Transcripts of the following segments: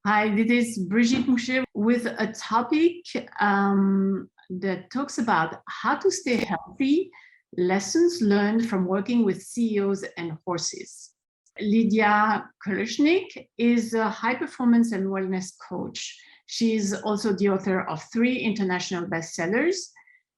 Hi, this is Brigitte Mouchet with a topic that talks about how to stay healthy, lessons learned from working with CEOs and horses. Lidia Kuleshnyk is a high performance and wellness coach. She is also the author of 3 international bestsellers.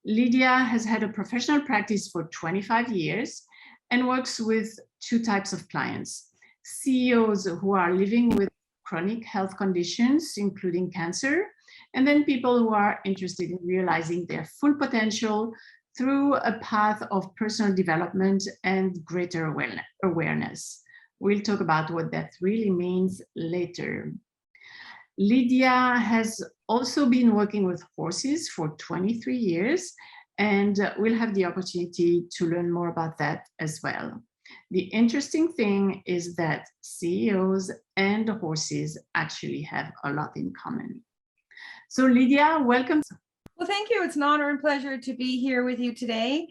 Lidia has had a professional practice for 25 years and works with 2 types of clients: CEOs who are living with chronic health conditions, including cancer, and then people who are interested in realizing their full potential through a path of personal development and greater awareness. We'll talk about what that really means later. Lidia has also been working with horses for 23 years, and we'll have the opportunity to learn more about that as well. The interesting thing is that CEOs and horses actually have a lot in common. So Lidia, welcome. Well, thank you. It's an honor and pleasure to be here with you today.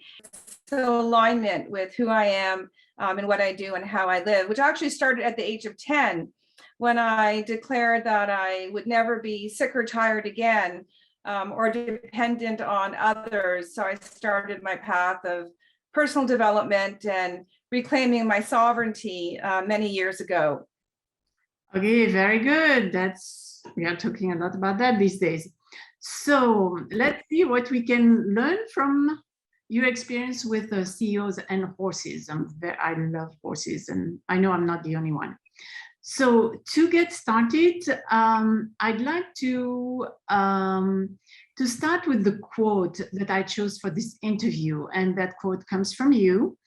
So alignment with who I am and what I do and how I live, which actually started at the age of 10 when I declared that I would never be sick or tired again or dependent on others. So I started my path of personal development and reclaiming my sovereignty many years ago. Okay, very good. We are talking a lot about that these days. So let's see what we can learn from your experience with CEOs and horses. I love horses, and I know I'm not the only one. So to get started, I'd like to start with the quote that I chose for this interview, and that quote comes from you.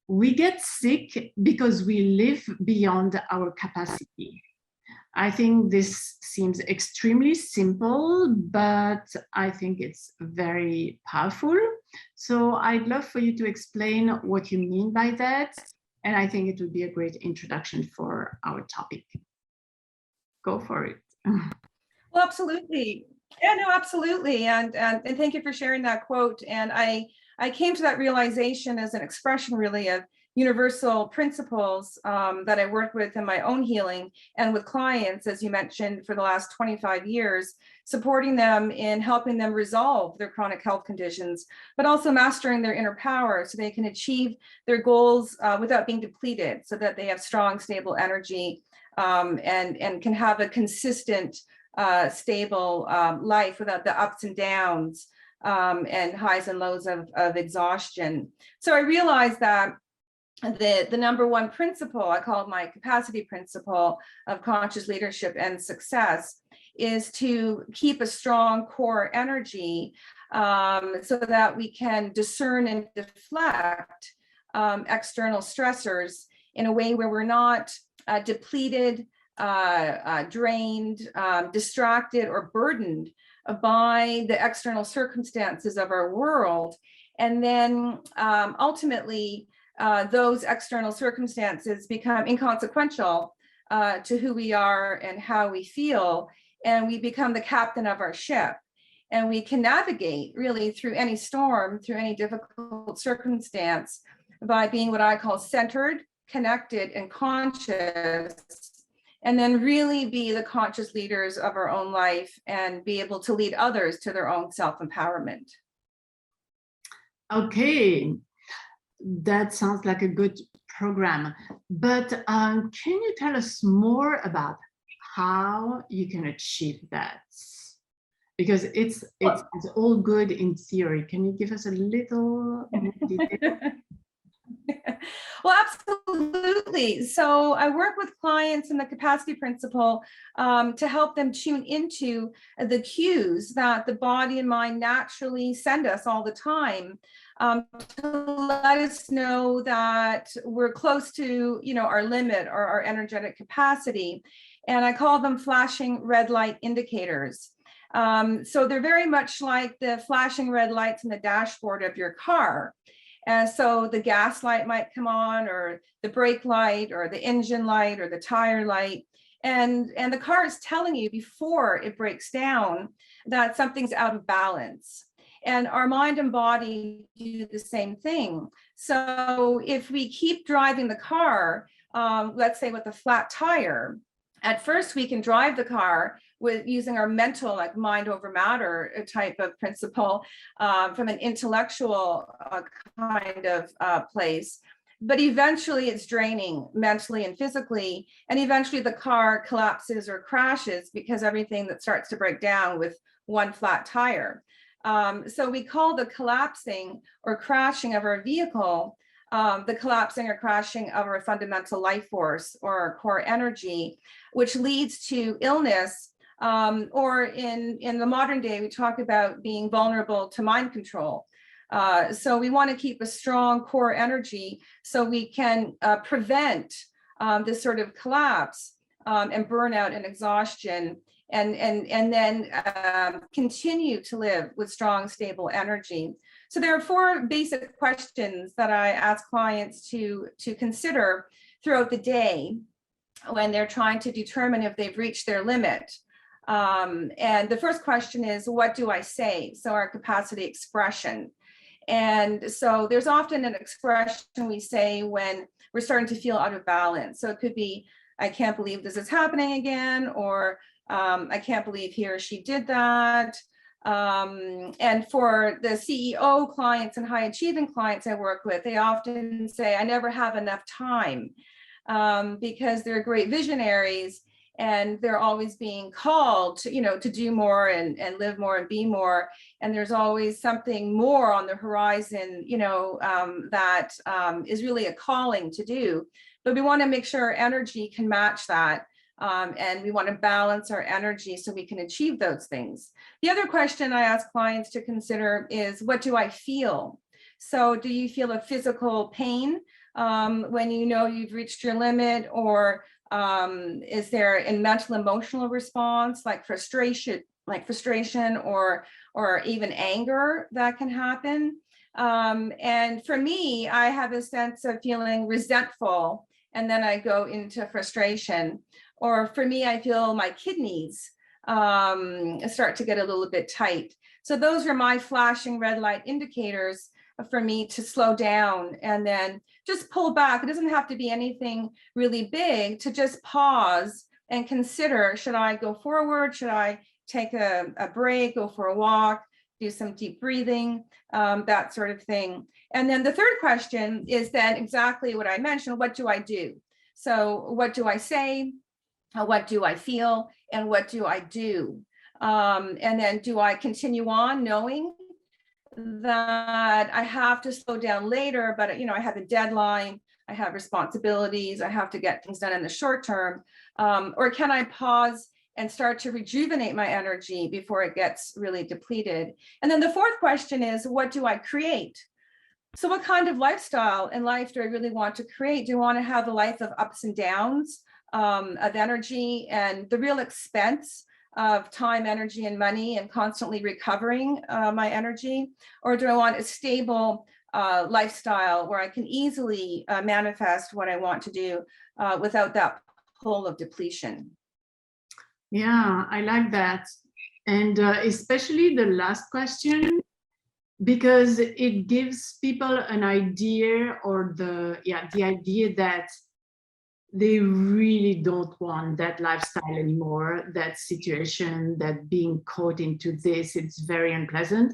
We get sick because we live beyond our capacity. I think this seems extremely simple, but I think it's very powerful. So I'd love for you to explain what you mean by that. And I think it would be a great introduction for our topic. Go for it. Well, absolutely. Yeah, no, absolutely. And thank you for sharing that quote. And I came to that realization as an expression really of universal principles that I work with in my own healing and with clients, as you mentioned, for the last 25 years, supporting them in helping them resolve their chronic health conditions, but also mastering their inner power so they can achieve their goals without being depleted, so that they have strong, stable energy and can have a consistent, stable life without the ups and downs and highs and lows of exhaustion. So I realized that the number one principle, I call it my capacity principle of conscious leadership and success, is to keep a strong core energy so that we can discern and deflect external stressors in a way where we're not depleted, drained, distracted, or burdened by the external circumstances of our world. And then ultimately, those external circumstances become inconsequential to who we are and how we feel, and we become the captain of our ship. And we can navigate really through any storm, through any difficult circumstance, by being what I call centered, connected, and conscious, and then really be the conscious leaders of our own life and be able to lead others to their own self-empowerment. Okay, that sounds like a good program, but can you tell us more about how you can achieve that? Because it's all good in theory. Can you give us a little more detail? Well, absolutely. So I work with clients in the capacity principle to help them tune into the cues that the body and mind naturally send us all the time to let us know that we're close to, our limit or our energetic capacity. And I call them flashing red light indicators. So they're very much like the flashing red lights in the dashboard of your car. And so the gas light might come on, or the brake light, or the engine light, or the tire light. And the car is telling you before it breaks down that something's out of balance. And our mind and body do the same thing. So if we keep driving the car, let's say with a flat tire, At first, we can drive the car with using our mental, like mind over matter type of principle, from an intellectual kind of place. But eventually it's draining mentally and physically. And eventually the car collapses or crashes because everything that starts to break down with one flat tire. So we call the collapsing or crashing of our vehicle the collapsing or crashing of our fundamental life force or our core energy, which leads to illness. Or in the modern day, we talk about being vulnerable to mind control. So we want to keep a strong core energy so we can prevent this sort of collapse and burnout and exhaustion, and then continue to live with strong, stable energy. So there are 4 basic questions that I ask clients to consider throughout the day when they're trying to determine if they've reached their limit. And the first question is, what do I say? So our capacity expression. And so there's often an expression we say when we're starting to feel out of balance. So it could be, I can't believe this is happening again, or I can't believe he or she did that. And for the CEO clients and high achieving clients I work with, they often say, I never have enough time, because they're great visionaries and they're always being called to, to do more and live more and be more. And there's always something more on the horizon, that is really a calling to do. But we want to make sure our energy can match that. And we want to balance our energy so we can achieve those things. The other question I ask clients to consider is, what do I feel? So do you feel a physical pain when you know you've reached your limit, or is there a mental emotional response like frustration or even anger that can happen? And for me, I have a sense of feeling resentful, and then I go into frustration. Or for me, I feel my kidneys start to get a little bit tight. So those are my flashing red light indicators for me to slow down and then just pull back. It doesn't have to be anything really big, to just pause and consider, should I go forward? Should I take a break, go for a walk, do some deep breathing, that sort of thing. And then the third question is then exactly what I mentioned, what do I do? So what do I say? What do I feel? And what do I do? And then do I continue on knowing that I have to slow down later, but I have a deadline, I have responsibilities, I have to get things done in the short term, or can I pause and start to rejuvenate my energy before it gets really depleted? And then the fourth question is, what do I create? So what kind of lifestyle in life do I really want to create? Do I want to have a life of ups and downs, of energy and the real expense of time, energy, and money, and constantly recovering my energy? Or do I want a stable lifestyle where I can easily manifest what I want to do without that pull of depletion? Yeah, I like that. And especially the last question, because it gives people an idea, or the idea that they really don't want that lifestyle anymore, that situation, that being caught into this, it's very unpleasant.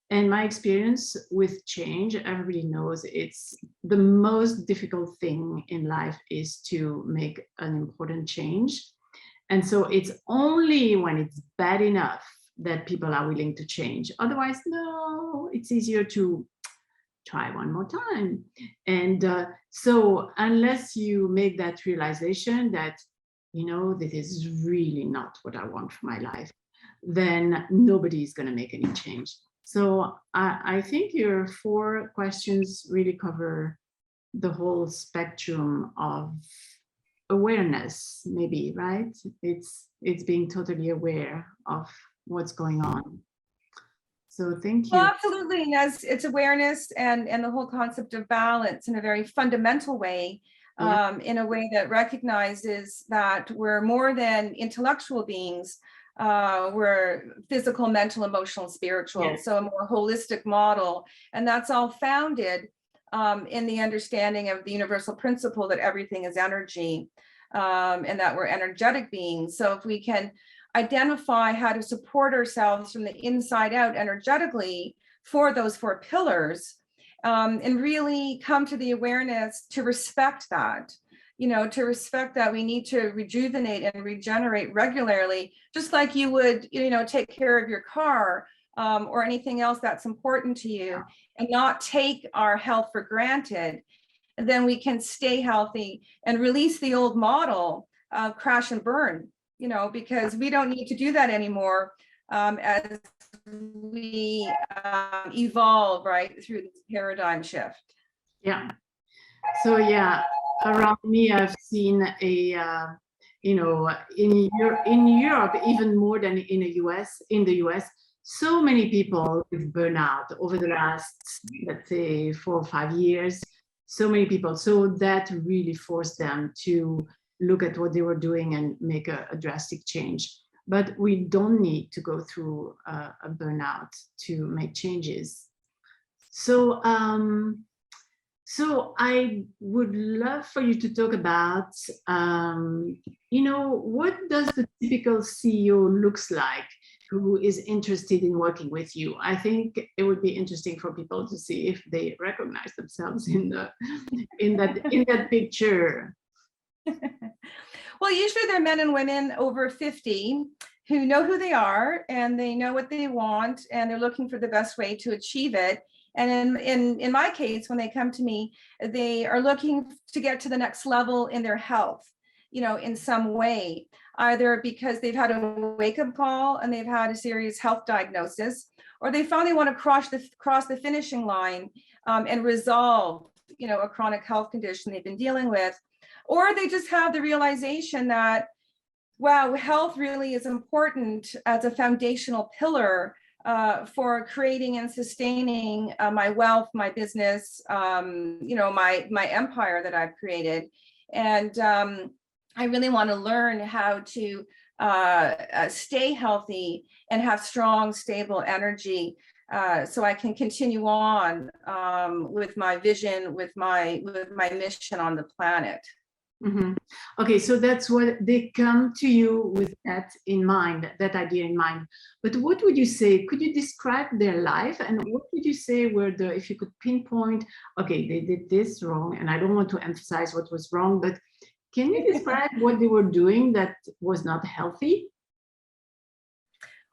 And my experience with change, everybody knows it's the most difficult thing in life is to make an important change. And so it's only when it's bad enough that people are willing to change. Otherwise, no, it's easier to try one more time. And so unless you make that realization that, this is really not what I want for my life, then nobody is going to make any change. So I think your 4 questions really cover the whole spectrum of awareness, maybe, right? It's being totally aware of what's going on. So thank you. Well, absolutely. Yes, it's awareness and the whole concept of balance in a very fundamental way, in a way that recognizes that we're more than intellectual beings. We're physical, mental, emotional, spiritual. Yes. So a more holistic model. And that's all founded in the understanding of the universal principle that everything is energy. and that we're energetic beings. So if we can identify how to support ourselves from the inside out energetically for those 4 pillars, and really come to the awareness to respect that, to respect that we need to rejuvenate and regenerate regularly, just like you would, take care of your car, or anything else that's important to you, and not take our health for granted. And then we can stay healthy and release the old model of crash and burn, because we don't need to do that anymore, as we evolve right through this paradigm shift. Yeah. So yeah, around me, I've seen in Europe, even more than in the US, so many people with burnout over the last, let's say, 4 or 5 years. So many people. So that really forced them to look at what they were doing and make a drastic change. But we don't need to go through a burnout to make changes. So, so I would love for you to talk about, what does the typical CEO looks like who is interested in working with you? I think it would be interesting for people to see if they recognize themselves in that picture. Well, usually they're men and women over 50 who know who they are and they know what they want and they're looking for the best way to achieve it. And in my case, when they come to me, they are looking to get to the next level in their health, in some way, either because they've had a wake-up call and they've had a serious health diagnosis, or they finally want to cross the finishing line and resolve, a chronic health condition they've been dealing with, or they just have the realization that, wow, health really is important as a foundational pillar for creating and sustaining my wealth, my business, my empire that I've created. And I really want to learn how to stay healthy and have strong, stable energy, so I can continue on with my vision, with my mission on the planet. Mm-hmm. Okay, so that's what they come to you with, that in mind, that idea in mind. But what would you say? Could you describe their life, and what would you say were if you could pinpoint, okay, they did this wrong, and I don't want to emphasize what was wrong, but can you describe what they were doing that was not healthy?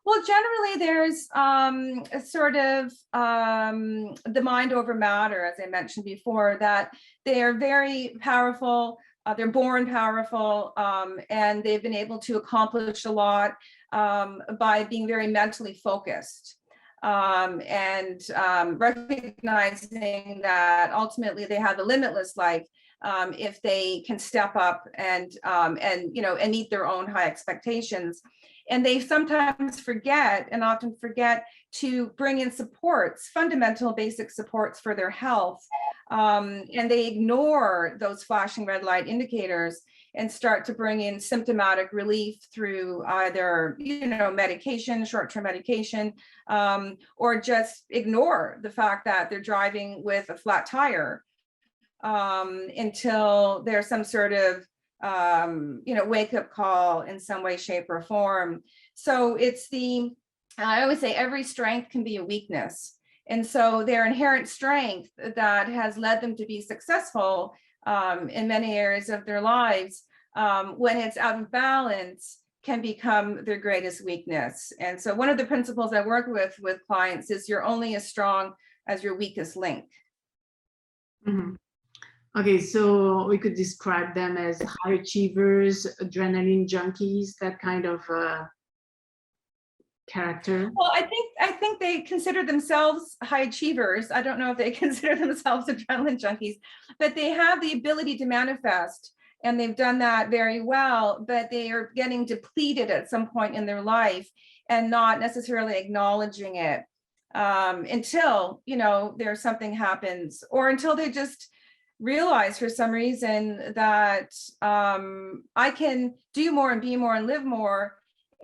Well, generally there's a sort of the mind over matter, as I mentioned before, that they are very powerful. They're born powerful, and they've been able to accomplish a lot by being very mentally focused, and recognizing that ultimately they have a limitless life if they can step up and meet their own high expectations. And they sometimes forget, and often forget, to bring in supports, fundamental basic supports for their health. And they ignore those flashing red light indicators and start to bring in symptomatic relief through either, medication, short-term medication, or just ignore the fact that they're driving with a flat tire until there's some sort of wake-up call in some way, shape, or form. So I always say every strength can be a weakness. And so their inherent strength that has led them to be successful in many areas of their lives, when it's out of balance, can become their greatest weakness. And so one of the principles I work with clients is you're only as strong as your weakest link. Mm-hmm. Okay, so we could describe them as high achievers, adrenaline junkies, that kind of character. Well, I think they consider themselves high achievers. I don't know if they consider themselves adrenaline junkies, but they have the ability to manifest, and they've done that very well, but they are getting depleted at some point in their life and not necessarily acknowledging it until, there's something happens, or until they just realize for some reason that I can do more and be more and live more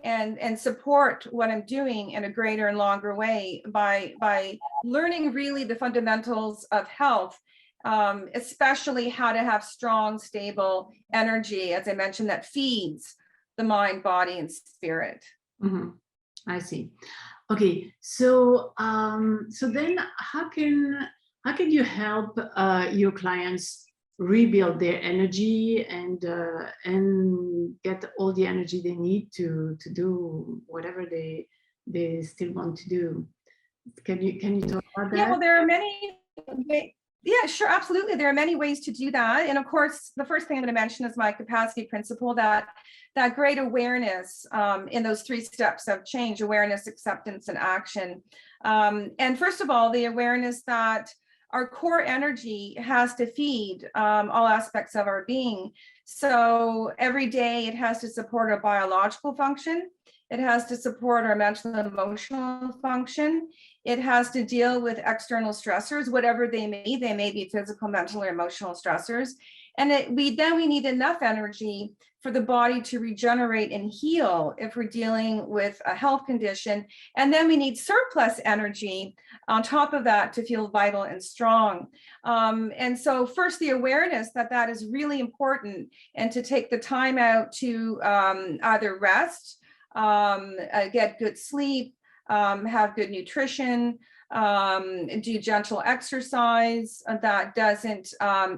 and support what I'm doing in a greater and longer way by learning really the fundamentals of health especially how to have strong, stable energy, as I mentioned, that feeds the mind, body, and spirit. Mm-hmm. I see. Okay, so so then how can you help your clients rebuild their energy and get all the energy they need to do whatever they still want to do? Can you talk about that? Yeah, well, there are many. Yeah, sure, absolutely. There are many ways to do that. And of course, the first thing I'm going to mention is my capacity principle, that great awareness in those 3 steps of change: awareness, acceptance, and action. And first of all, the awareness that our core energy has to feed all aspects of our being. So every day it has to support our biological function. It has to support our mental and emotional function. It has to deal with external stressors, whatever they may be physical, mental, or emotional stressors. And we need enough energy for the body to regenerate and heal if we're dealing with a health condition. And then we need surplus energy on top of that to feel vital and strong. And so first, the awareness that is really important, and to take the time out to either rest, get good sleep, have good nutrition, do gentle exercise that doesn't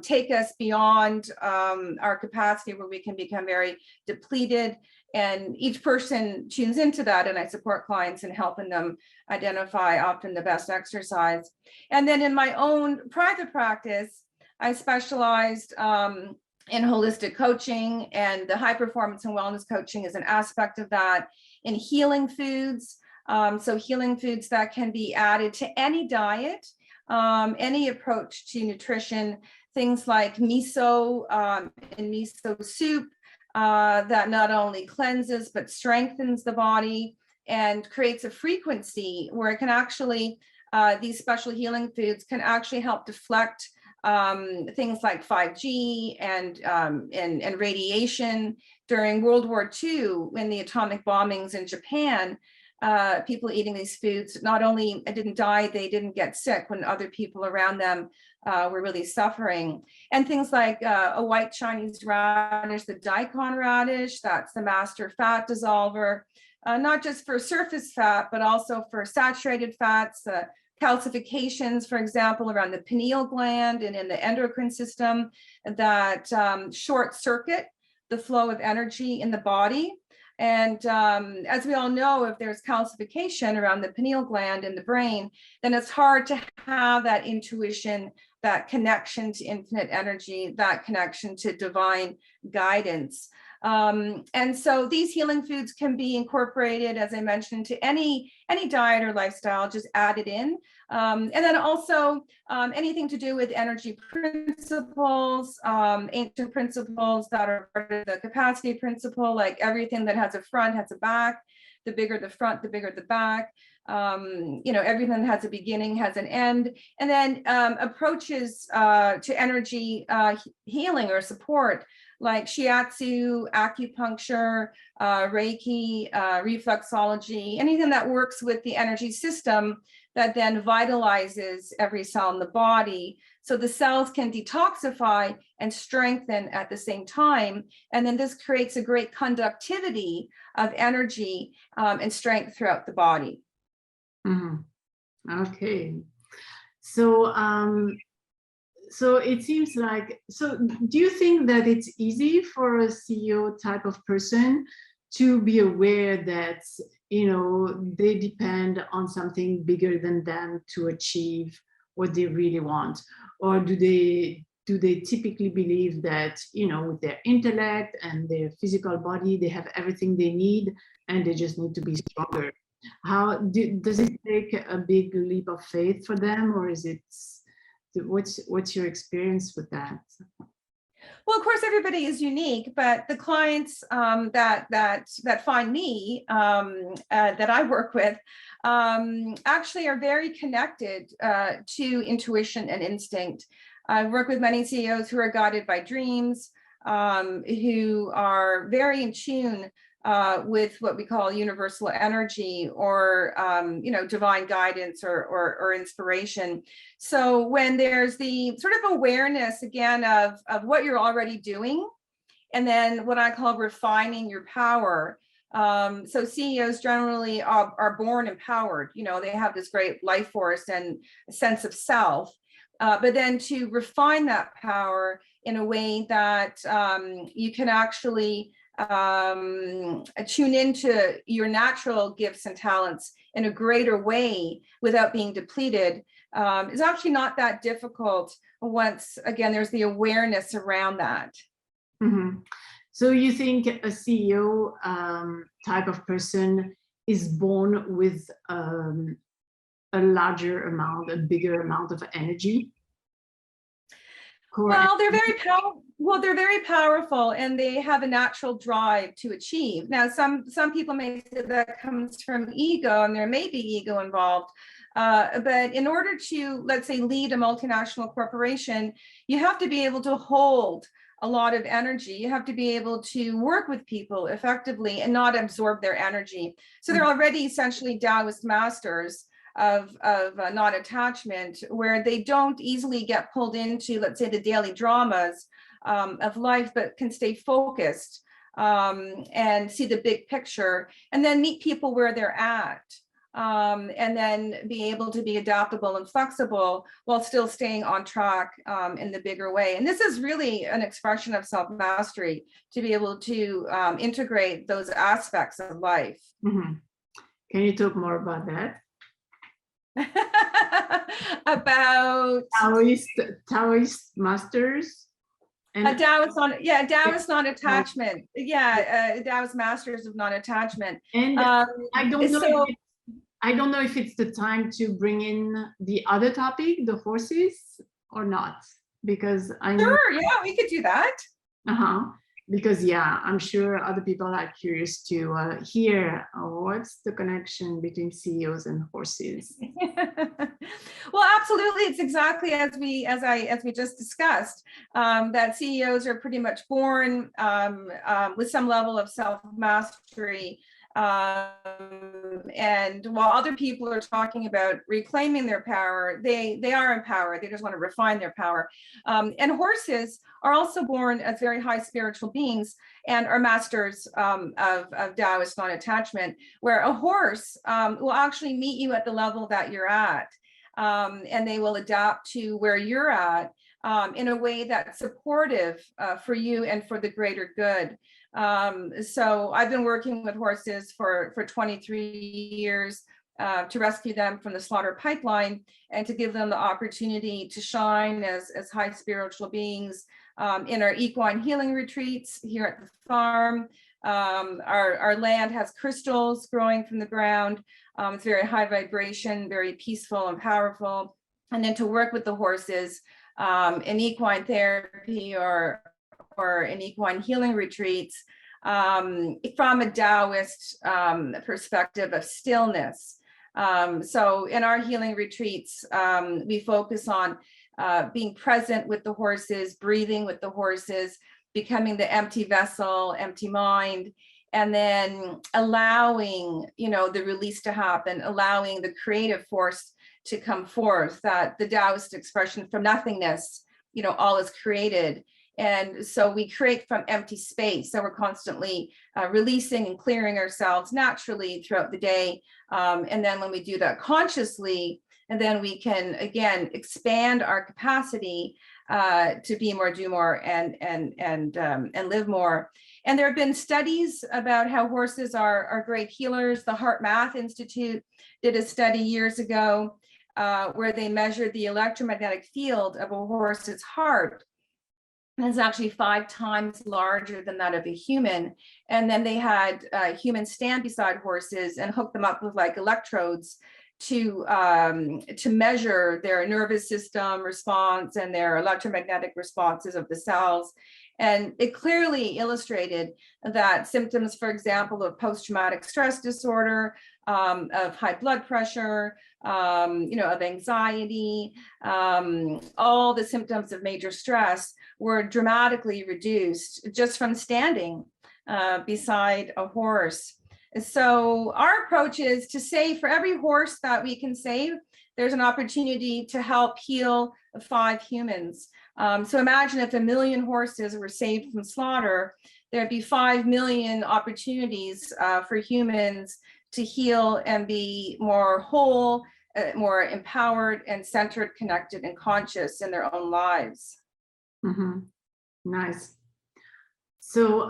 take us beyond our capacity, where we can become very depleted. And each person tunes into that, and I support clients in helping them identify often the best exercise. And then in my own private practice, I specialized in holistic coaching, and the high performance and wellness coaching is an aspect of that, in healing foods. So healing foods that can be added to any diet, any approach to nutrition, things like miso and miso soup that not only cleanses but strengthens the body and creates a frequency where it can actually, these special healing foods can actually help deflect things like 5G and radiation. During World War II, when the atomic bombings in Japan, people eating these foods not only didn't die, they didn't get sick when other people around them were really suffering. And things like a white Chinese radish, the daikon radish, that's the master fat dissolver, not just for surface fat, but also for saturated fats, calcifications, for example, around the pineal gland and in the endocrine system that short circuit the flow of energy in the body. And as we all know, if there's calcification around the pineal gland in the brain, then it's hard to have that intuition, that connection to infinite energy, that connection to divine guidance. And so these healing foods can be incorporated, as I mentioned, to any diet or lifestyle, just added in. And then also anything to do with energy principles, ancient principles that are part of the capacity principle, like everything that has a front has a back. The bigger the front, the bigger the back. Everything that has a beginning has an end. And then approaches to energy healing or support, like shiatsu, acupuncture, Reiki, reflexology, anything that works with the energy system that then vitalizes every cell in the body, so the cells can detoxify and strengthen at the same time. And then this creates a great conductivity of energy and strength throughout the body. Mm-hmm. Okay. So so it seems like, so do you think that it's easy for a CEO type of person to be aware that, they depend on something bigger than them to achieve what they really want? Or do they typically believe that, with their intellect and their physical body, they have everything they need and they just need to be stronger? Does it take a big leap of faith for them, or is it, what's your experience with that? Well, of course, everybody is unique, but the clients that find me, that I work with, actually are very connected to intuition and instinct. I work with many CEOs who are guided by dreams, who are very in tune with what we call universal energy, or divine guidance, or inspiration. So when there's the sort of awareness again of what you're already doing, and then what I call refining your power. So CEOs generally are born empowered. They have this great life force and a sense of self. But then to refine that power in a way that you can actually tune into your natural gifts and talents in a greater way without being depleted is actually not that difficult once, again, there's the awareness around that. Mm-hmm. So you think a CEO type of person is born with a larger amount, a bigger amount of energy? Well, they're very powerful, and they have a natural drive to achieve. Now, some people may say that comes from ego, and there may be ego involved. But in order to, let's say, lead a multinational corporation, you have to be able to hold a lot of energy. You have to be able to work with people effectively and not absorb their energy. So they're already essentially Taoist masters of non-attachment, where they don't easily get pulled into, let's say, the daily dramas of life, but can stay focused and see the big picture, and then meet people where they're at. And then be able to be adaptable and flexible while still staying on track in the bigger way. And this is really an expression of self-mastery, to be able to integrate those aspects of life. Mm-hmm. Can you talk more about that? About Taoist masters? And Taoist non-attachment. Yeah, Taoist masters of non-attachment. And I don't know if it's the time to bring in the other topic, the horses, or not, because I know. Sure, yeah, we could do that. Because yeah, I'm sure other people are curious to hear what's the connection between CEOs and horses. Well, absolutely, it's exactly as we just discussed, that CEOs are pretty much born with some level of self-mastery. And while other people are talking about reclaiming their power, they are empowered. They just want to refine their power. And horses are also born as very high spiritual beings and are masters of Taoist non-attachment, where a horse will actually meet you at the level that you're at, and they will adapt to where you're at in a way that's supportive for you and for the greater good. So I've been working with horses for 23 years to rescue them from the slaughter pipeline and to give them the opportunity to shine as high spiritual beings in our equine healing retreats here at the farm. Our land has crystals growing from the ground. It's very high vibration, very peaceful and powerful. And then to work with the horses in equine therapy or in equine healing retreats from a Taoist perspective of stillness. So in our healing retreats, we focus on being present with the horses, breathing with the horses, becoming the empty vessel, empty mind, and then allowing, the release to happen, allowing the creative force to come forth, that the Taoist expression from nothingness, all is created. And so we create from empty space. So we're constantly releasing and clearing ourselves naturally throughout the day. And then when we do that consciously, and then we can, again, expand our capacity to be more, do more, and live more. And there have been studies about how horses are great healers. The Heart Math Institute did a study years ago where they measured the electromagnetic field of a horse's heart. And it's actually 5 times larger than that of a human. And then they had humans stand beside horses and hook them up with like electrodes to measure their nervous system response and their electromagnetic responses of the cells. And it clearly illustrated that symptoms, for example, of post-traumatic stress disorder, of high blood pressure, of anxiety, all the symptoms of major stress were dramatically reduced just from standing beside a horse. So our approach is to say for every horse that we can save, there's an opportunity to help heal 5 humans. So imagine if 1 million horses were saved from slaughter, there'd be 5 million opportunities for humans to heal and be more whole, more empowered and centered, connected and conscious in their own lives. Mm-hmm. Nice. So,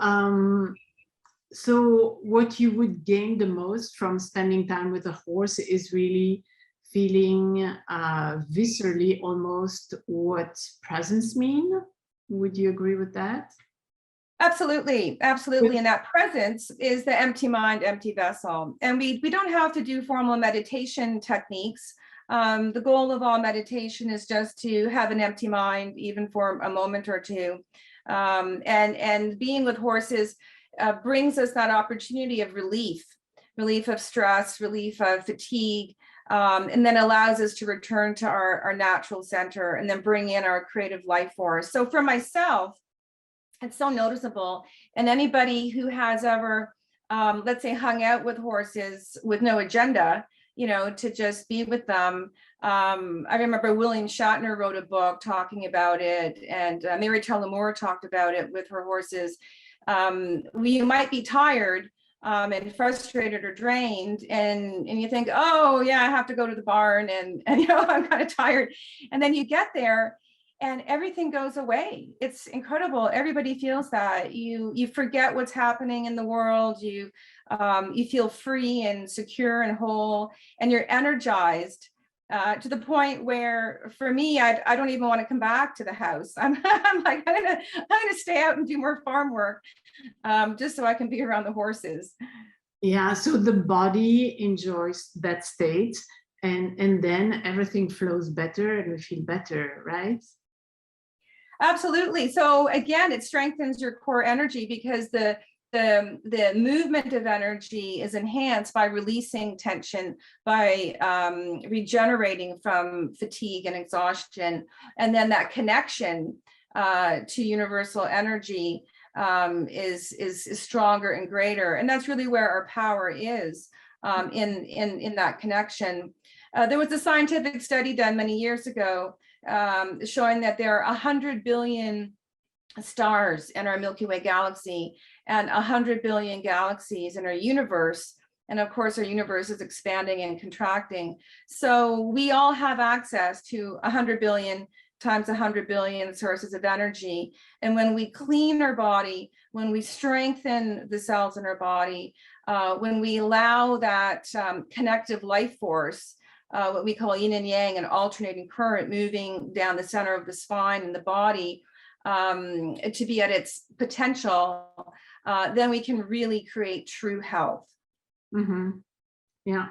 so what you would gain the most from spending time with a horse is really feeling viscerally almost what presence mean. Would you agree with that? Absolutely, absolutely. And that presence is the empty mind, empty vessel. And we don't have to do formal meditation techniques. The goal of all meditation is just to have an empty mind, even for a moment or two. And being with horses brings us that opportunity of relief of stress, relief of fatigue, and then allows us to return to our natural center and then bring in our creative life force. So for myself, it's so noticeable. And anybody who has ever, let's say, hung out with horses with no agenda, to just be with them. I remember William Shatner wrote a book talking about it, and Mary Tyler Moore talked about it with her horses. You might be tired and frustrated or drained, and you think, oh yeah, I have to go to the barn, and I'm kind of tired. And then you get there and everything goes away. It's incredible. Everybody feels that. You forget what's happening in the world. You feel free and secure and whole, and you're energized to the point where, for me, I don't even want to come back to the house. I'm like, I'm gonna stay out and do more farm work, just so I can be around the horses. Yeah, so the body enjoys that state, and then everything flows better and we feel better, right? Absolutely. So again, it strengthens your core energy because the movement of energy is enhanced by releasing tension, by regenerating from fatigue and exhaustion. And then that connection to universal energy is stronger and greater. And that's really where our power is, in that connection. There was a scientific study done many years ago showing that there are 100 billion stars in our Milky Way galaxy and 100 billion galaxies in our universe. And of course, our universe is expanding and contracting. So we all have access to 100 billion times 100 billion sources of energy. And when we clean our body, when we strengthen the cells in our body, when we allow that connective life force, what we call yin and yang, an alternating current moving down the center of the spine and the body, to be at its potential, then we can really create true health. Mm-hmm. Yeah.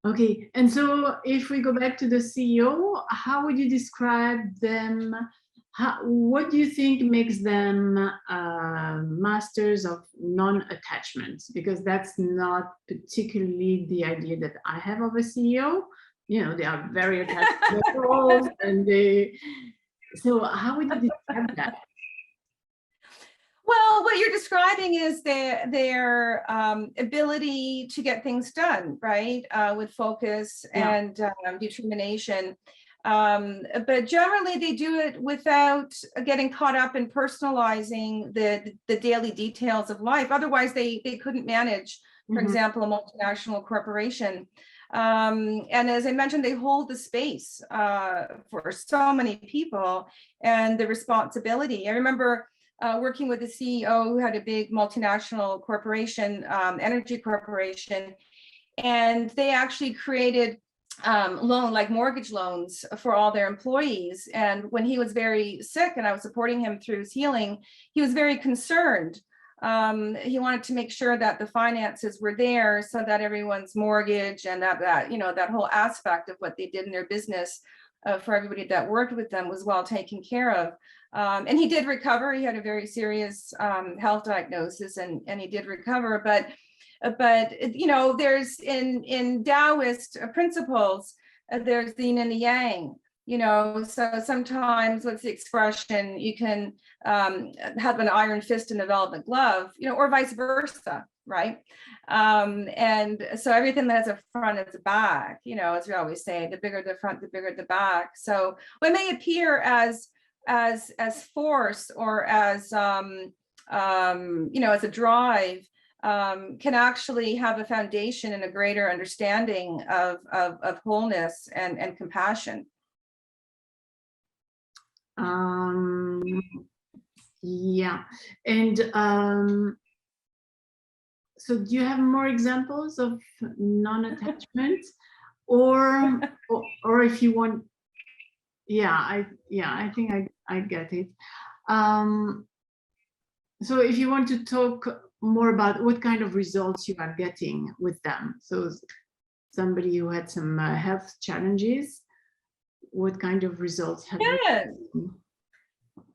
Okay, and so if we go back to the CEO, how would you describe them? What do you think makes them masters of non-attachment? Because that's not particularly the idea that I have of a CEO. They are very attached to their roles, and so how would you describe that? Well, what you're describing is their ability to get things done, right? With focus and determination. But generally they do it without getting caught up in personalizing the daily details of life. Otherwise they couldn't manage, for example, a multinational corporation. And as I mentioned, they hold the space for so many people and the responsibility. I remember working with a CEO who had a big multinational corporation, energy corporation, and they actually created mortgage loans for all their employees. And when he was very sick and I was supporting him through his healing, he was very concerned. He wanted to make sure that the finances were there so that everyone's mortgage and that whole aspect of what they did in their business for everybody that worked with them was well taken care of. And he did recover. He had a very serious health diagnosis, and he did recover. But there's in Taoist principles, there's the yin and the yang. So sometimes, what's the expression, you can have an iron fist and a velvet glove, or vice versa, right? And so everything that has a front has a back, as we always say, the bigger the front, the bigger the back. So what may appear as force or as as a drive, can actually have a foundation and a greater understanding of wholeness and compassion. Yeah, and so do you have more examples of non-attachment, or if you want? I think I get it. So if you want to talk more about what kind of results you are getting with them, so somebody who had some health challenges, what kind of results have you?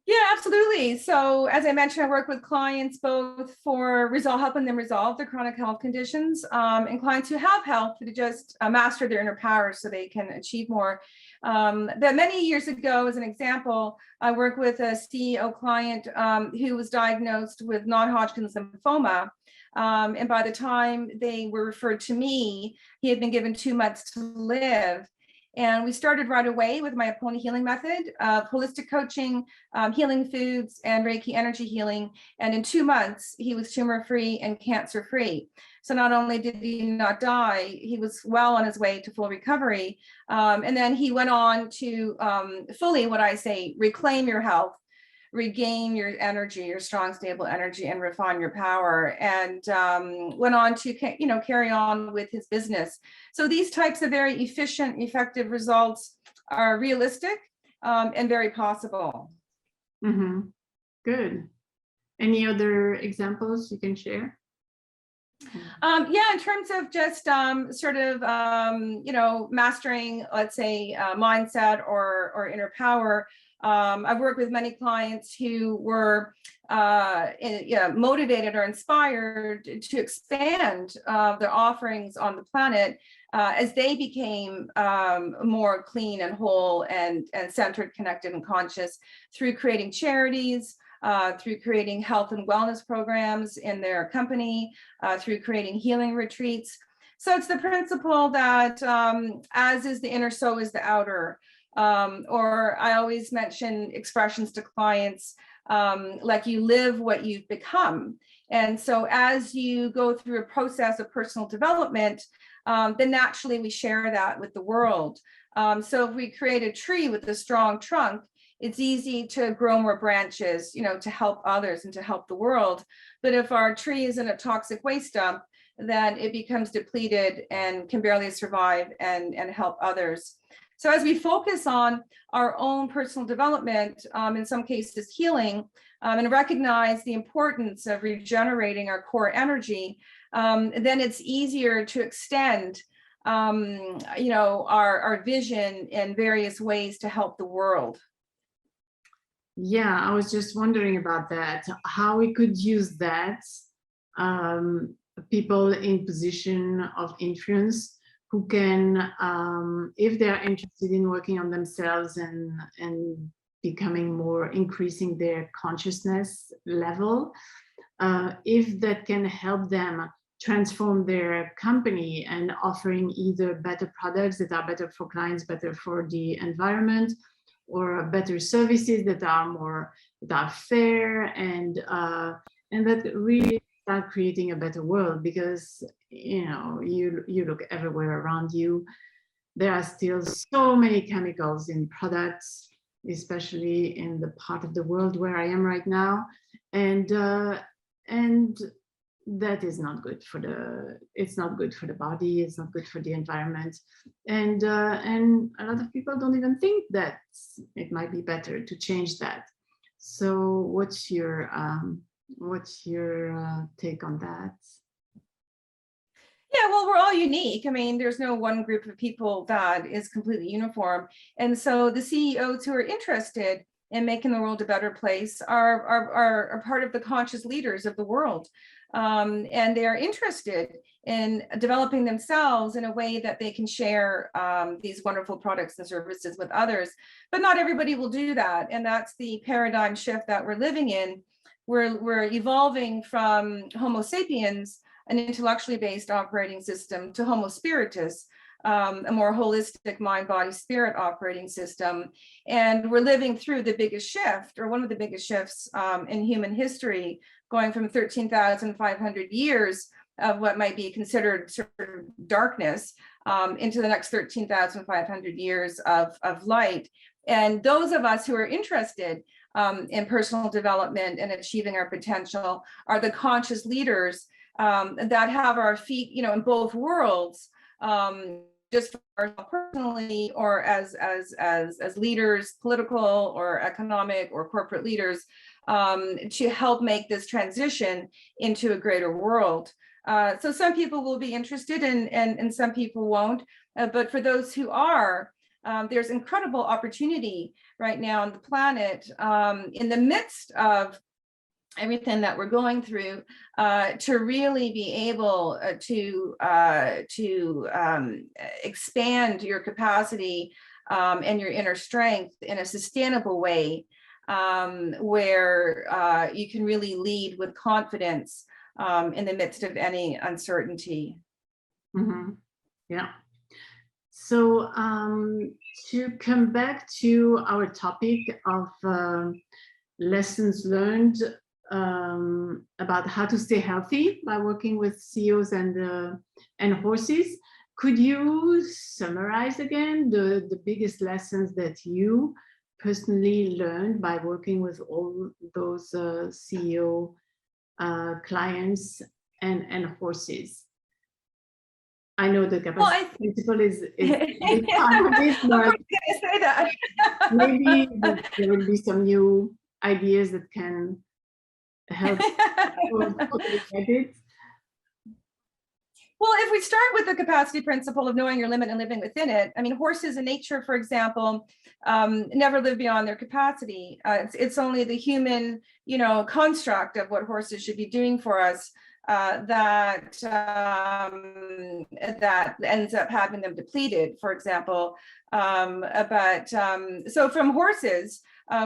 Yeah, absolutely. So as I mentioned, I work with clients both for helping them resolve their chronic health conditions, and clients who have health to just master their inner power so they can achieve more. That many years ago, as an example, I worked with a CEO client who was diagnosed with non-Hodgkin's lymphoma. And by the time they were referred to me, he had been given 2 months to live. And we started right away with my opponent healing method of holistic coaching, healing foods, and Reiki energy healing. And in 2 months, he was tumor-free and cancer-free. So not only did he not die, he was well on his way to full recovery. And then he went on to fully, what I say, reclaim your health, regain your energy, your strong, stable energy, and refine your power, and went on to carry on with his business. So these types of very efficient, effective results are realistic and very possible. Mm-hmm. Good. Any other examples you can share? In terms of just mastering, let's say, mindset or inner power. I've worked with many clients who were motivated or inspired to expand their offerings on the planet as they became more clean and whole and centered, connected, and conscious through creating charities, through creating health and wellness programs in their company, through creating healing retreats. So it's the principle that as is the inner, so is the outer. Or I always mention expressions to clients like you live what you've become. And so as you go through a process of personal development, then naturally we share that with the world. So if we create a tree with a strong trunk, it's easy to grow more branches, to help others and to help the world. But if our tree is in a toxic waste dump, then it becomes depleted and can barely survive and help others. So as we focus on our own personal development, in some cases healing, and recognize the importance of regenerating our core energy, then it's easier to extend our vision in various ways to help the world. Yeah, I was just wondering about that, how we could use that, people in position of influence who can, if they're interested in working on themselves and becoming more, increasing their consciousness level, if that can help them transform their company and offering either better products that are better for clients, better for the environment, or better services that are fair, and that really start creating a better world. Because you look everywhere around you, there are still so many chemicals in products, especially in the part of the world where I am right now, and that is not good for it's not good for the body, it's not good for the environment, and a lot of people don't even think that it might be better to change that. So what's your take on that? Yeah, well, we're all unique. I mean, there's no one group of people that is completely uniform. And so the CEOs who are interested in making the world a better place are part of the conscious leaders of the world. And they are interested in developing themselves in a way that they can share these wonderful products and services with others. But not everybody will do that. And that's the paradigm shift that we're living in. We're evolving from Homo sapiens, an intellectually based operating system, to Homo spiritus, a more holistic mind, body, spirit operating system. And we're living through the biggest shift, or one of the biggest shifts in human history, going from 13,500 years of what might be considered sort of darkness into the next 13,500 years of light. And those of us who are interested in personal development and achieving our potential are the conscious leaders that have our feet, in both worlds, just personally or as leaders, political or economic or corporate leaders, to help make this transition into a greater world. So some people will be interested and some people won't. But for those who are, there's incredible opportunity right now on the planet in the midst of everything that we're going through to really be able to expand your capacity and your inner strength in a sustainable way, where you can really lead with confidence in the midst of any uncertainty. Mm-hmm. Yeah. So to come back to our topic of lessons learned about how to stay healthy by working with CEOs and horses, could you summarize again the biggest lessons that you personally learned by working with all those CEO clients and horses? I know the capacity principle is part of it, but say that. maybe there will be some new ideas that can help people get it. Well, if we start with the capacity principle of knowing your limit and living within it, I mean, horses in nature, for example, never live beyond their capacity. It's only the human, construct of what horses should be doing for us that ends up having them depleted, for example. So from horses,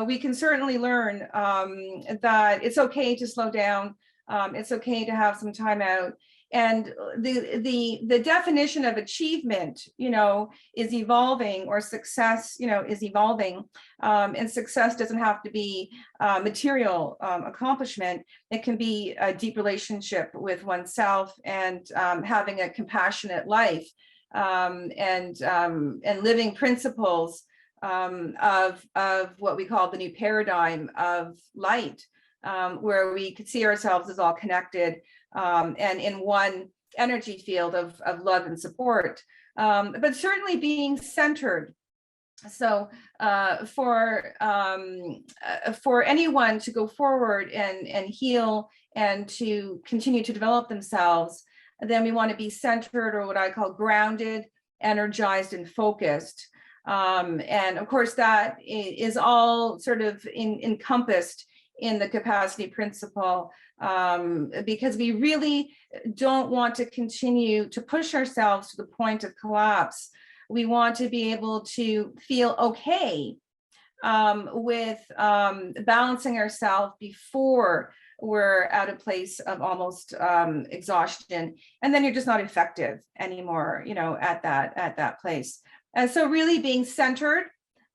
we can certainly learn that it's okay to slow down. It's okay to have some time out. And the definition of achievement, is evolving, or success, is evolving. And success doesn't have to be material accomplishment. It can be a deep relationship with oneself and having a compassionate life and living principles of what we call the new paradigm of light, where we could see ourselves as all connected and in one energy field of love and support, but certainly being centered. So for anyone to go forward and heal and to continue to develop themselves, then we want to be centered, or what I call grounded, energized, and focused. And of course, that is all sort of encompassed in the capacity principle, because we really don't want to continue to push ourselves to the point of collapse. We want to be able to feel okay with balancing ourselves before we're at a place of almost exhaustion, and then you're just not effective anymore, at that place. And so really being centered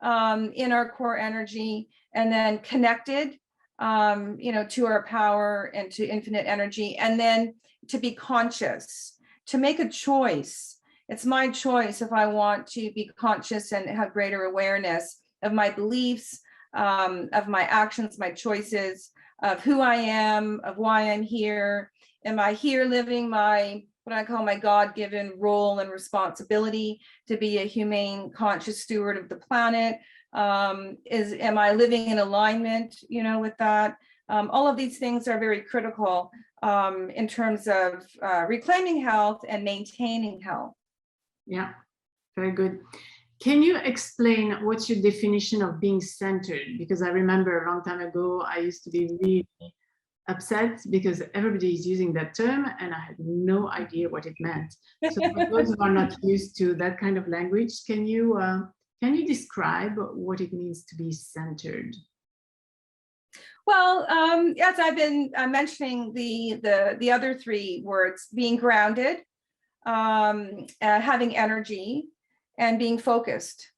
in our core energy, and then connected to our power and to infinite energy, and then to be conscious, to make a choice. It's my choice if I want to be conscious and have greater awareness of my beliefs, of my actions, my choices, of who I am, of why I'm here. Am I here living my, what I call my God-given role and responsibility to be a humane, conscious steward of the planet? Am I living in alignment, with that? All of these things are very critical in terms of reclaiming health and maintaining health. Yeah, very good. Can you explain what's your definition of being centered? Because I remember a long time ago, I used to be really upset because everybody is using that term and I had no idea what it meant. So for those who are not used to that kind of language, can you describe what it means to be centered? Well, as I've been mentioning the other three words, being grounded, having energy, and being focused.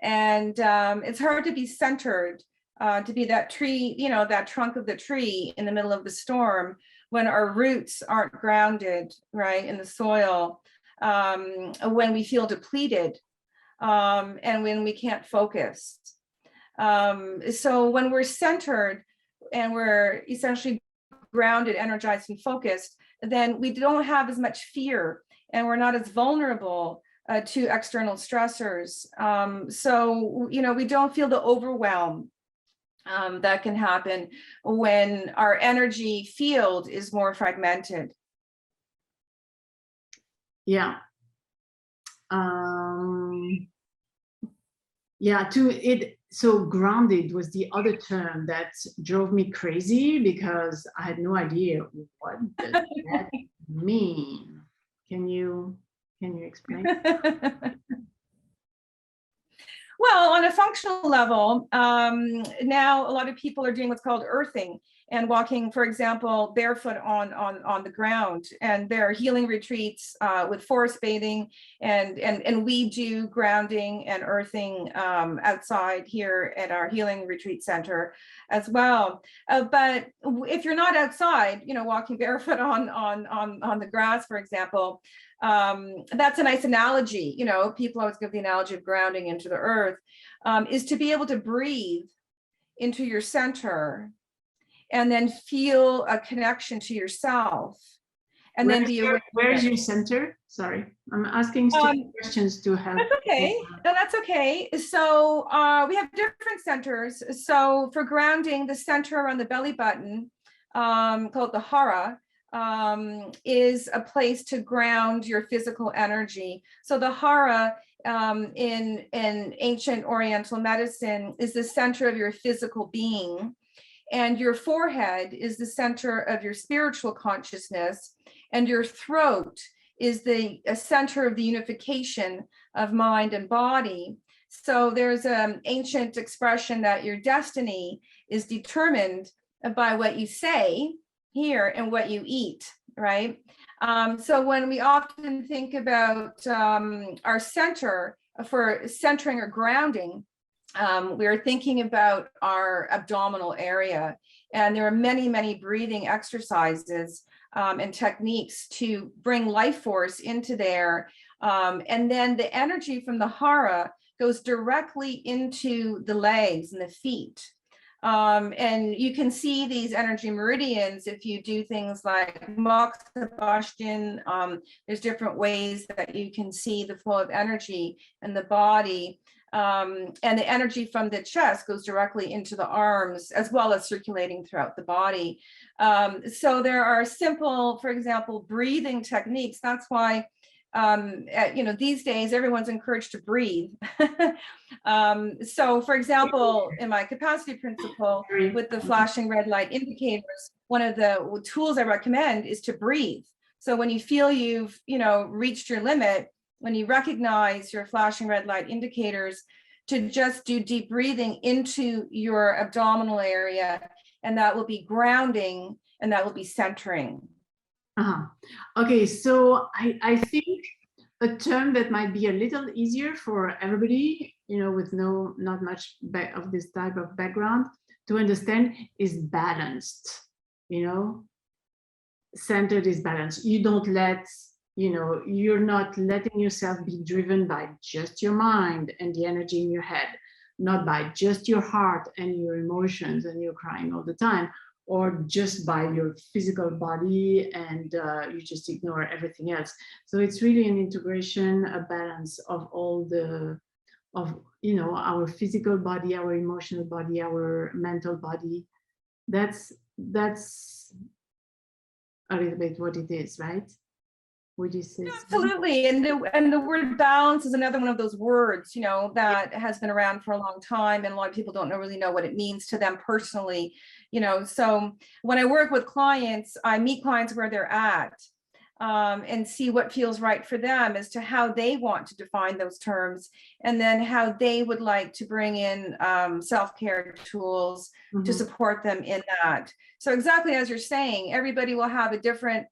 And it's hard to be centered, to be that tree, you know, that trunk of the tree in the middle of the storm when our roots aren't grounded, right, in the soil, when we feel depleted, and when we can't focus. So when we're centered and we're essentially grounded, energized, and focused, then we don't have as much fear and we're not as vulnerable to external stressors. So, you know, we don't feel the overwhelm that can happen when our energy field is more fragmented. Yeah. Yeah, so grounded was the other term that drove me crazy because I had no idea what does that mean. Can you explain? Well, on a functional level, now a lot of people are doing what's called earthing and walking, for example, barefoot on the ground. And there are healing retreats with forest bathing, and we do grounding and earthing outside here at our healing retreat center as well. But if you're not outside, you know, walking barefoot on the grass, for example, that's a nice analogy. You know, people always give the analogy of grounding into the earth, is to be able to breathe into your center and then feel a connection to yourself. And then be aware. Where is your center? Sorry, I'm asking questions to help. That's okay. No, that's okay. So we have different centers. So for grounding, the center around the belly button, called the hara, is a place to ground your physical energy. So the hara in ancient Oriental medicine is the center of your physical being, and your forehead is the center of your spiritual consciousness, and your throat is the center of the unification of mind and body. So there's an ancient expression that your destiny is determined by what you say here and what you eat, right? So when we often think about our center for centering or grounding, we're thinking about our abdominal area. And there are many, many breathing exercises and techniques to bring life force into there. And then the energy from the hara goes directly into the legs and the feet. And you can see these energy meridians if you do things like Moksha Bashtin. There's different ways that you can see the flow of energy in the body. And the energy from the chest goes directly into the arms, as well as circulating throughout the body. So there are simple, for example, breathing techniques. That's why, you know, these days everyone's encouraged to breathe. So for example, in my capacity principle with the flashing red light indicators, one of the tools I recommend is to breathe. So when you feel you've, you know, reached your limit, when you recognize your flashing red light indicators, to just do deep breathing into your abdominal area, and that will be grounding and that will be centering. Okay, so I think a term that might be a little easier for everybody, you know, with not much of this type of background to understand is balanced. You know, centered is balanced. You don't let, you know, you're not letting yourself be driven by just your mind and the energy in your head, not by just your heart and your emotions and you're crying all the time, or just by your physical body and you just ignore everything else. So it's really an integration, a balance of all you know, our physical body, our emotional body, our mental body. That's a little bit what it is, right? Would you say so? Absolutely. And the word balance is another one of those words, you know, that has been around for a long time, and a lot of people don't really know what it means to them personally, you know. So when I work with clients, I meet clients where they're at, and see what feels right for them as to how they want to define those terms, and then how they would like to bring in self-care tools to support them in that. So exactly as you're saying, everybody will have a different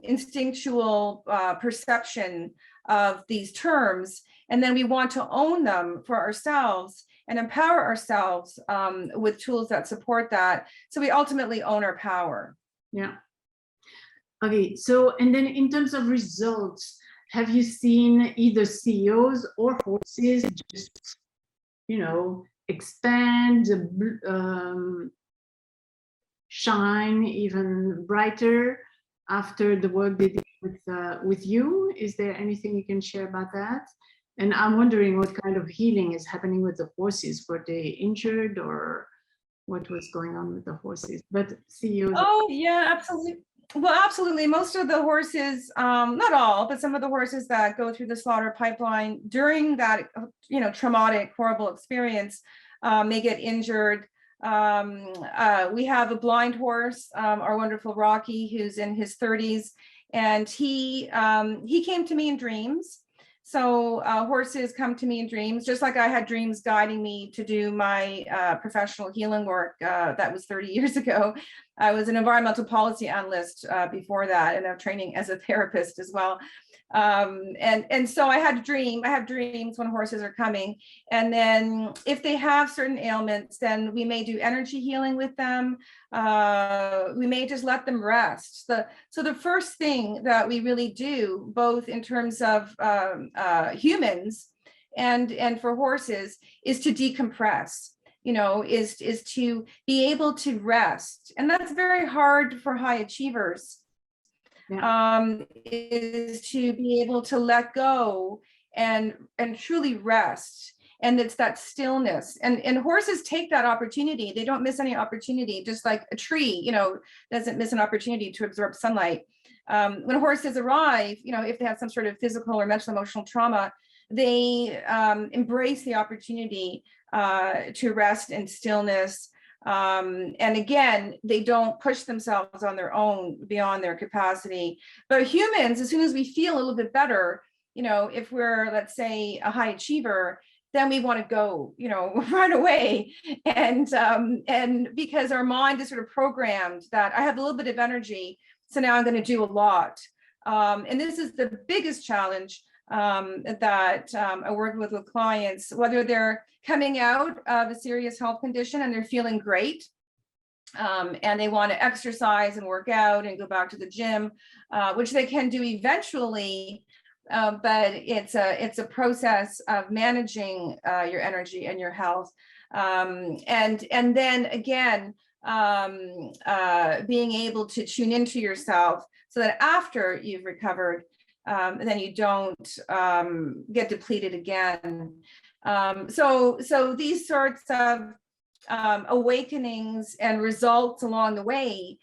instinctual perception of these terms, and then we want to own them for ourselves and empower ourselves with tools that support that, so we ultimately own our power. Yeah. Okay, so and then in terms of results, have you seen either CEOs or horses just, you know, expand, shine even brighter after the work they did with you? Is there anything you can share about that? And I'm wondering what kind of healing is happening with the horses. Were they injured, or what was going on with the horses? But CEOs. Oh yeah, absolutely. Well, absolutely. Most of the horses, not all, but some of the horses that go through the slaughter pipeline during that, you know, traumatic, horrible experience, may get injured. We have a blind horse, our wonderful Rocky, who's in his 30s, and he came to me in dreams. So horses come to me in dreams, just like I had dreams guiding me to do my professional healing work. That was 30 years ago. I was an environmental policy analyst before that, and I'm training as a therapist as well. And so I have dreams when horses are coming. And then if they have certain ailments, then we may do energy healing with them. We may just let them rest. So the first thing that we really do, both in terms of humans and for horses, is to decompress, you know, is to be able to rest. And that's very hard for high achievers. Yeah. Is to be able to let go and truly rest. And it's that stillness, and horses take that opportunity. They don't miss any opportunity, just like a tree, you know, doesn't miss an opportunity to absorb sunlight. When horses arrive, you know, if they have some sort of physical or mental emotional trauma, they embrace the opportunity to rest in stillness. And again, they don't push themselves on their own beyond their capacity. But humans, as soon as we feel a little bit better, you know, if we're, let's say, a high achiever, then we want to go, you know, right away. And because our mind is sort of programmed that I have a little bit of energy, so now I'm going to do a lot. And this is the biggest challenge that I work with clients, whether they're coming out of a serious health condition and they're feeling great, and they want to exercise and work out and go back to the gym, which they can do eventually, but it's a process of managing your energy and your health, and then again, being able to tune into yourself so that after you've recovered, then you don't get depleted again. So these sorts of awakenings and results along the way,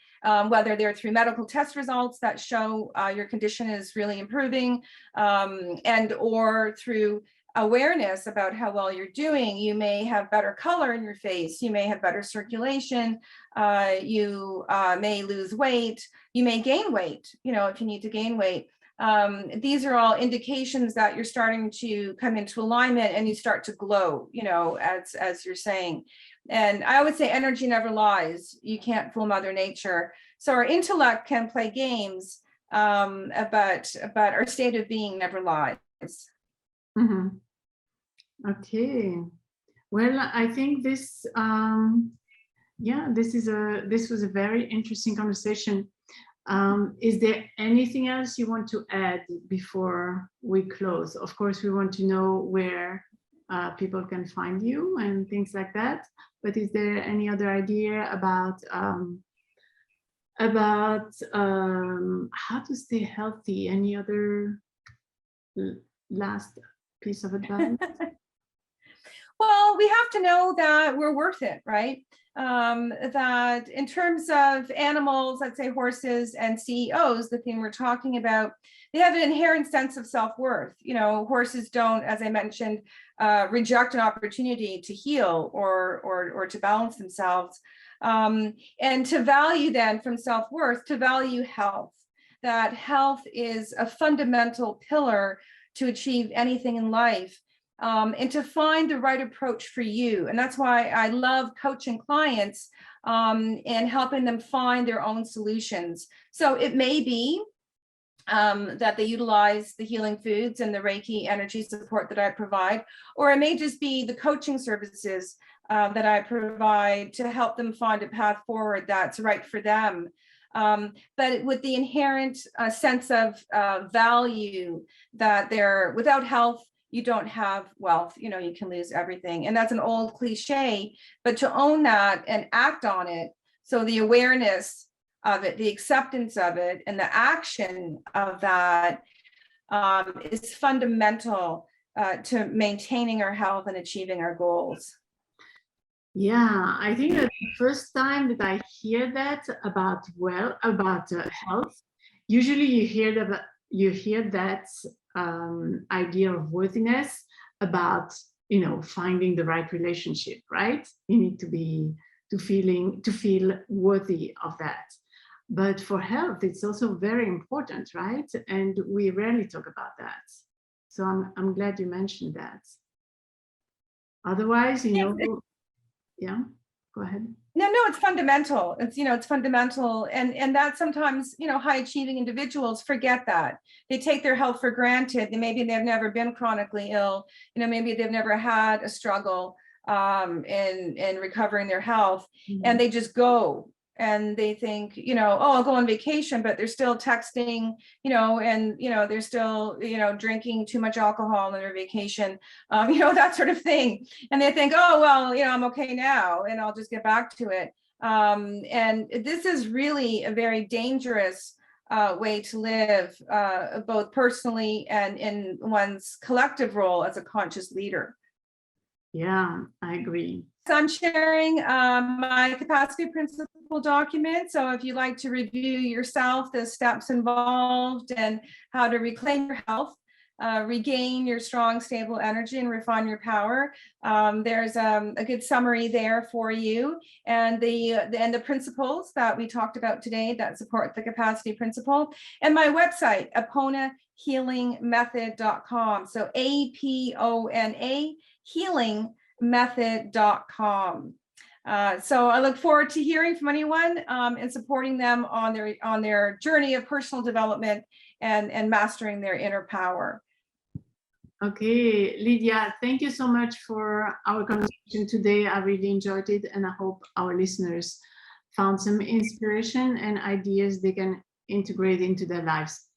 whether they're through medical test results that show your condition is really improving, and or through awareness about how well you're doing. You may have better color in your face, you may have better circulation, you may lose weight, you may gain weight, you know, if you need to gain weight. These are all indications that you're starting to come into alignment and you start to glow, you know, as you're saying. And I would say energy never lies. You can't fool Mother Nature. So our intellect can play games, but our state of being never lies. Mm-hmm. Okay. Well, I think this, this was a very interesting conversation. Is there anything else you want to add before we close? Of course, we want to know where people can find you and things like that. But is there any other idea about how to stay healthy? Any other last piece of advice? Well, we have to know that we're worth it, right? that in terms of animals, let's say horses and CEOs, the thing we're talking about, they have an inherent sense of self-worth. You know, horses don't, as I mentioned, reject an opportunity to heal or to balance themselves. And to value then from self-worth, to value health, that health is a fundamental pillar to achieve anything in life. And to find the right approach for you. And that's why I love coaching clients and helping them find their own solutions. So it may be that they utilize the healing foods and the Reiki energy support that I provide, or it may just be the coaching services that I provide to help them find a path forward that's right for them. But with the inherent sense of value that they're, without health, you don't have wealth, you know, you can lose everything. And that's an old cliche, but to own that and act on it. So the awareness of it, the acceptance of it, and the action of that is fundamental to maintaining our health and achieving our goals. Yeah, I think that the first time that I hear that about health, usually you hear that idea of worthiness about, you know, finding the right relationship, right? You need to feel worthy of that. But for health, it's also very important, right? And we rarely talk about that. So I'm glad you mentioned that. Otherwise, you know, yeah, go ahead. No, it's fundamental. It's, you know, it's fundamental. And that sometimes, you know, high achieving individuals forget that. They take their health for granted. Maybe they've never been chronically ill. You know, maybe they've never had a struggle in recovering their health. Mm-hmm. And they just go and they think, you know, oh, I'll go on vacation, but they're still texting, you know, and, you know, they're still, you know, drinking too much alcohol on their vacation, you know, that sort of thing. And they think, oh, well, you know, I'm okay now and I'll just get back to it. And this is really a very dangerous way to live, both personally and in one's collective role as a conscious leader. Yeah, I agree. So I'm sharing my capacity principle document. So if you'd like to review yourself, the steps involved and how to reclaim your health, regain your strong, stable energy and refine your power, there's a good summary there for you. And the principles that we talked about today that support the capacity principle. And my website, AponaHealingMethod.com. So APONA healingmethod.com. So I look forward to hearing from anyone and supporting them on their journey of personal development and mastering their inner power. Okay, Lidia, thank you so much for our conversation today. I really enjoyed it, and I hope our listeners found some inspiration and ideas they can integrate into their lives.